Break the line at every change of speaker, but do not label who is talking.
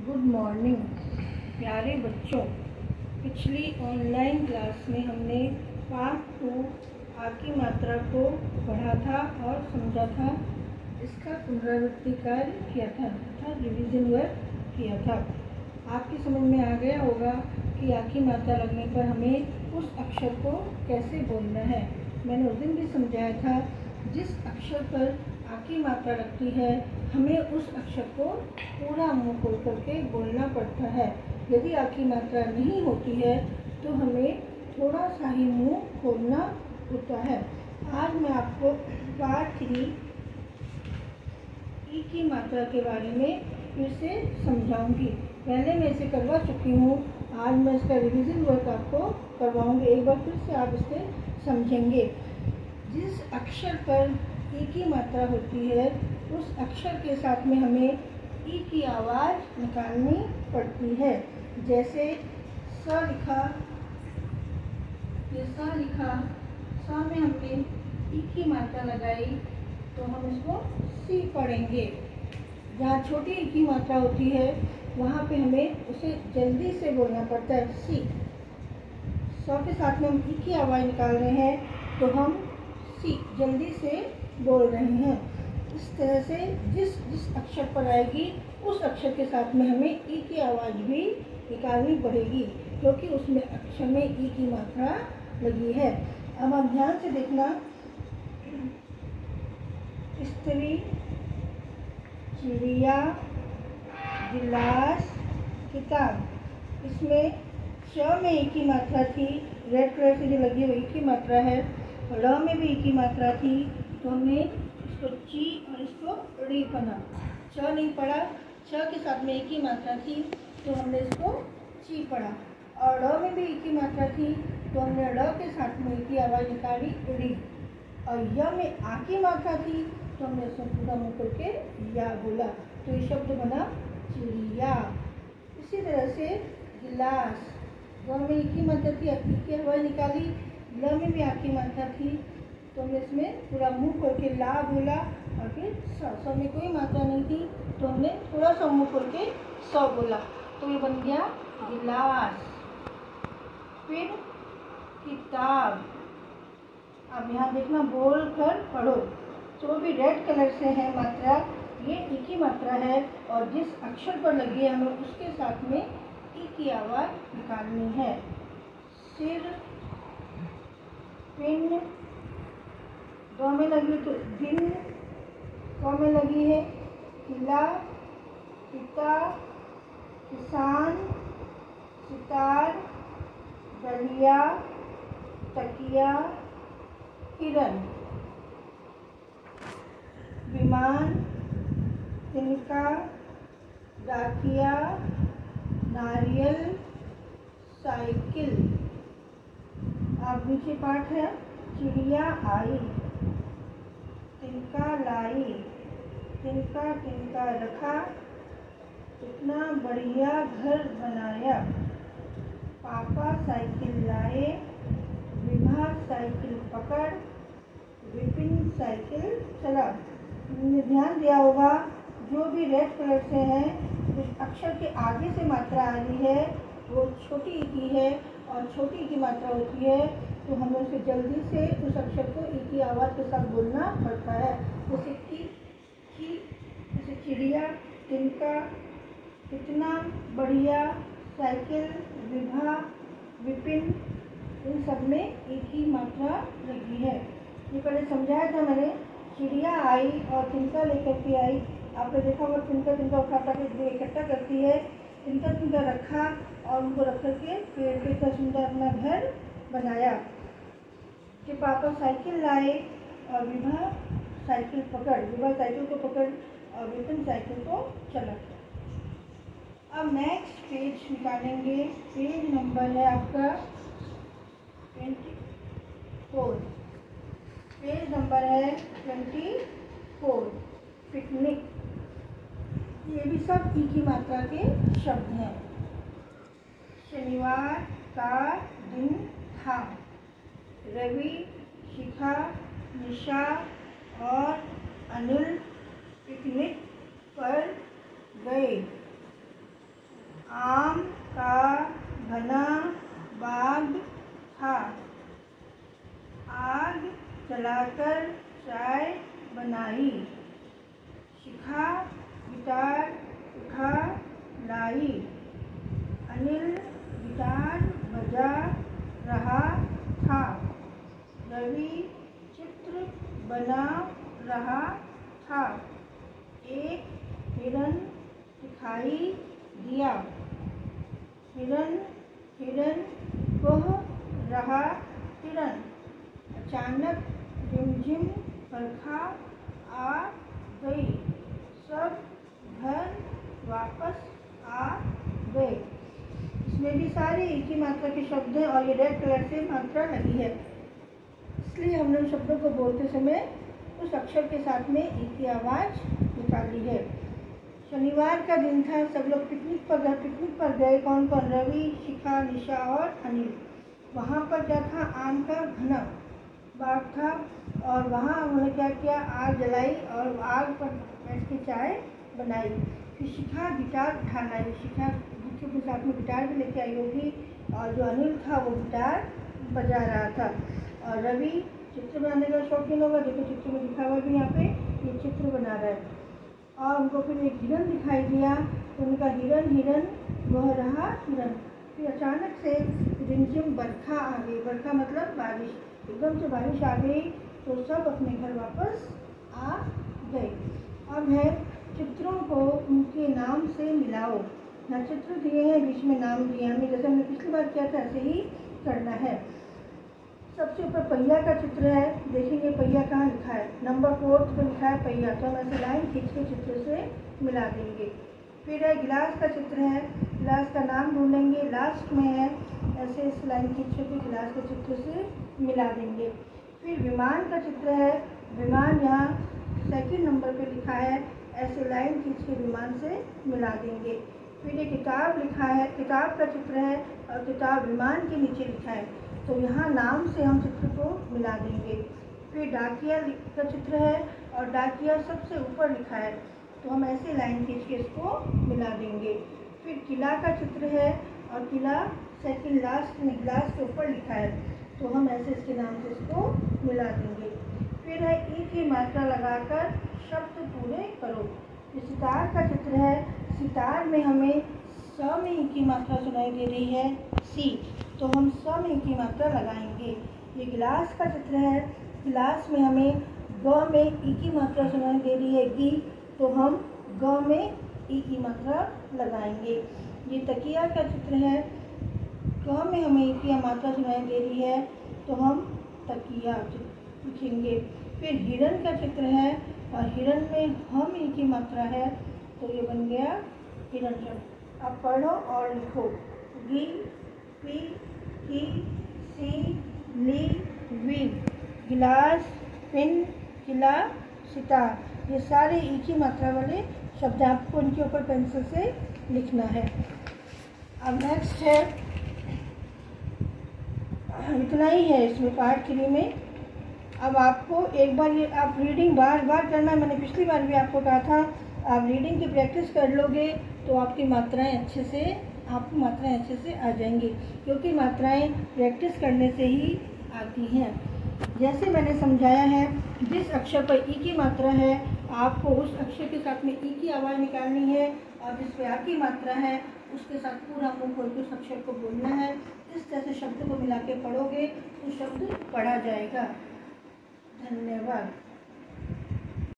Good morning प्यारे बच्चों। पिछली ऑनलाइन क्लास में हमने पार्ट 2 आ की मात्रा को पढ़ा था और समझा था। इसका पुनरावृत्ति कार्य किया था तथा रिवीजन वर्क किया था। आपकी समझ में आ गया होगा कि आ की मात्रा लगने पर हमें उस अक्षर को कैसे बोलना है। मैंने उस दिन भी समझाया था, जिस अक्षर पर आ की मात्रा लगती है हमें उस अक्षर को पूरा मुंह खोल करके बोलना पड़ता है। यदि आ की मात्रा नहीं होती है तो हमें थोड़ा सा ही मुंह खोलना होता है। आज मैं आपको पार्ट 3 ई की मात्रा के बारे में फिर से समझाऊंगी। पहले मैं इसे करवा चुकी हूँ, आज मैं इसका रिवीजन वर्क आपको करवाऊंगी। एक बार फिर से आप इसे समझेंगे। जिस अक्षर पर ई की मात्रा होती है उस अक्षर के साथ में हमें ई की आवाज़ निकालनी पड़ती है। जैसे स लिखा, ये स लिखा, स में हमने ई की मात्रा लगाई तो हम इसको सी पढ़ेंगे। जहाँ छोटी ई की मात्रा होती है वहाँ पे हमें उसे जल्दी से बोलना पड़ता है, सी। स के साथ में हम ई की आवाज़ निकाल रहे हैं तो हम सी जल्दी से बोल रहे हैं। इस तरह से जिस अक्षर पर आएगी उस अक्षर के साथ में हमें ई की आवाज़ भी निकालनी पड़ेगी, क्योंकि उसमें अक्षर में ई की मात्रा लगी है। अब आप ध्यान से देखना, स्त्री, चिड़िया, गिलास, किताब। इसमें च में ई की मात्रा थी, रेड कलर से जो लगी है वो ई की मात्रा है। र में भी ई की मात्रा थी तो हमने इसको ची और इसको री पढ़ा। च नहीं पढ़ा, च के साथ में ई की मात्रा थी तो हमने इसको ची पढ़ा। और र में भी ई की मात्रा थी तो हमने र के साथ में ई की आवाज़ निकाली, री। और य में आ की मात्रा थी तो हमने इसमें पूरा मुँह करके या बोला, तो ये शब्द बना चिड़िया। इसी तरह से गिलास, ग में ई की मात्रा थी, ई की आवाज़ निकाली। ल में भी आ की मात्रा थी तो हमने इसमें पूरा मुंह खोल के ला बोला। और फिर स में कोई मात्रा नहीं थी तो हमने थोड़ा सा मुंह खोल के स बोला, तो ये बन गया गिलास। फिर किताब। अब यहाँ देखना, बोल कर पढ़ो। जो भी रेड कलर से है मात्रा, ये ई की मात्रा है और जिस अक्षर पर लगी है हमें उसके साथ में ई की आवाज़ निकालनी है। सिर, पिन, द में लगी तो दिन, क में लगी है किला, पिता, किसान, सितार, दलिया, तकिया, हिरन। विमान, तिनका, डाकिया, नारियल, साइकिल। अब नीचे पाठ है, चिड़िया आई, तिनका लाई, तिनका तिनका रखा, इतना बढ़िया घर बनाया, पापा साइकिल लाए, विभा साइकिल पकड़, विपिन साइकिल चला। हमने ध्यान दिया होगा, जो भी रेड कलर से है उस अक्षर के आगे से मात्रा आ रही है वो छोटी ई की है और छोटी ई की मात्रा होती है तो हमें उसे जल्दी से उस अक्षर को ई की आवाज़ के साथ बोलना पड़ता है। जैसे की, जैसे चिड़िया, तिनका, इतना बढ़िया, साइकिल, विभा, विपिन, इन सब में ई की मात्रा लगी है। ये पहले समझाया था मैंने। चिड़िया आई और तिनका लेकर के आई। आपने देखा होगा तिनका तिनका उठा के इकट्ठा करती है। तिनका तिनका रखा और उनको रख करके पेड़ पे इतना सुंदर अपना घर बनाया। कि पापा साइकिल लाए और विभा साइकिल पकड़, विभा साइकिल को पकड़ और विपिन साइकिल को चला। अब नेक्स्ट पेज निकालेंगे। पेज नंबर है आपका 24। पेज नंबर है 24। पिकनिक। ये भी सब ई की मात्रा के शब्द हैं। शनिवार का दिन था। रवि, शिखा, निशा और अनिल पिकनिक पर गए। दिखाई दिया। हिरन हिरन कह रहा हिरन। अचानक झिमझिम बरखा आ गई। सब घर वापस आ गए। इसमें भी सारे एक ही मात्रा के शब्द हैं और ये रेड कलर से मात्रा लगी है, इसलिए हमने उन शब्दों को बोलते समय उस अक्षर के साथ में एक ही आवाज़ निकाली है। शनिवार का दिन था। सब लोग पिकनिक पर गए। कौन कौन? रवि, शिखा, निशा और अनिल। वहाँ पर क्या था? आम का घना बाग था और वहाँ उन्होंने क्या किया? आग जलाई और आग पर बैठ के चाय बनाई। फिर शिखा गिटार उठा लाई। शिखा बच्चों के साथ में गिटार भी लेके आई होगी और जो अनिल था वो गिटार बजा रहा था। और रवि चित्र बनाने का शौकीन होगा। देखो चित्र में लिखा हुआ भी यहाँ पे ये चित्र बना रहा है। और उनको फिर एक हिरन दिखाई दिया तो उनका हिरन हिरन वह रहा हिरन। फिर अचानक से रिमझिम बरखा आ गई। बरखा मतलब बारिश। एकदम से बारिश आ गई तो सब अपने घर वापस आ गए। अब है चित्रों को उनके नाम से मिलाओ। यहाँ चित्र दिए हैं, बीच में नाम दिए हमें, जैसे हमने पिछली बार किया था ऐसे ही करना है। सबसे ऊपर पहिया का चित्र है। देखेंगे पहिया कहाँ लिखा है। नंबर 4 पर लिखा है पहिया, तो हम ऐसे लाइन खींच के चित्र से मिला देंगे। फिर है गिलास का चित्र है। गिलास का नाम ढूंढेंगे, लास्ट में है, ऐसे इस लाइन खींच के गिलास के चित्र से मिला देंगे। फिर विमान का चित्र है। विमान यहाँ सेकंड नंबर पे लिखा है, ऐसे लाइन खींच के विमान से मिला देंगे। फिर ये किताब लिखा है, किताब का चित्र है और किताब विमान के नीचे लिखा है, तो यहाँ नाम से हम चित्र को मिला देंगे। फिर डाकिया का चित्र है और डाकिया सबसे ऊपर लिखा है, तो हम ऐसे लाइन खींच के इसको मिला देंगे। फिर किला का चित्र है और किला सेकंड लास्ट में गिलास के ऊपर लिखा है, तो हम ऐसे इसके नाम से इसको मिला देंगे। फिर है ई की मात्रा लगाकर शब्द पूरे करो। ये सितार का चित्र है। सितार में हमें स में ई की मात्रा सुनाई दे रही है, सी, तो हम स में ई की मात्रा लगाएंगे। ये गिलास का चित्र है। गिलास में हमें ग में ई की मात्रा सुनाई दे रही है, गी, तो हम ग में ई की मात्रा लगाएंगे। ये तकिया का चित्र है। क में हमें ई की मात्रा सुनाई दे रही है, तो हम तकिया लिखेंगे। फिर हिरन का चित्र है और हिरन में हम ई की मात्रा है, तो ये बन गया हिरन शब्द। अब पढ़ो और लिखो। गी, पी, की, सी, ली, वी। गिलास, पिन, किला, सितार, ये सारे ई की मात्रा वाले शब्द आपको इनके ऊपर पेंसिल से लिखना है। अब नेक्स्ट है, इतना ही है इसमें पार्ट 3 में। अब आपको एक बार ये आप रीडिंग बार बार करना। मैंने पिछली बार भी आपको कहा था, आप रीडिंग की प्रैक्टिस कर लोगे तो आपकी मात्राएं अच्छे से आ जाएंगी, क्योंकि मात्राएं प्रैक्टिस करने से ही आती हैं। जैसे मैंने समझाया है, जिस अक्षर पर ई की मात्रा है आपको उस अक्षर के साथ में ई की आवाज़ निकालनी है, और जिस पर आ की मात्रा है उसके साथ पूरा मुंह खोल के उस अक्षर को बोलना है। इस तरह से शब्द को मिला के पढ़ोगे तो शब्द पढ़ा जाएगा। धन्यवाद।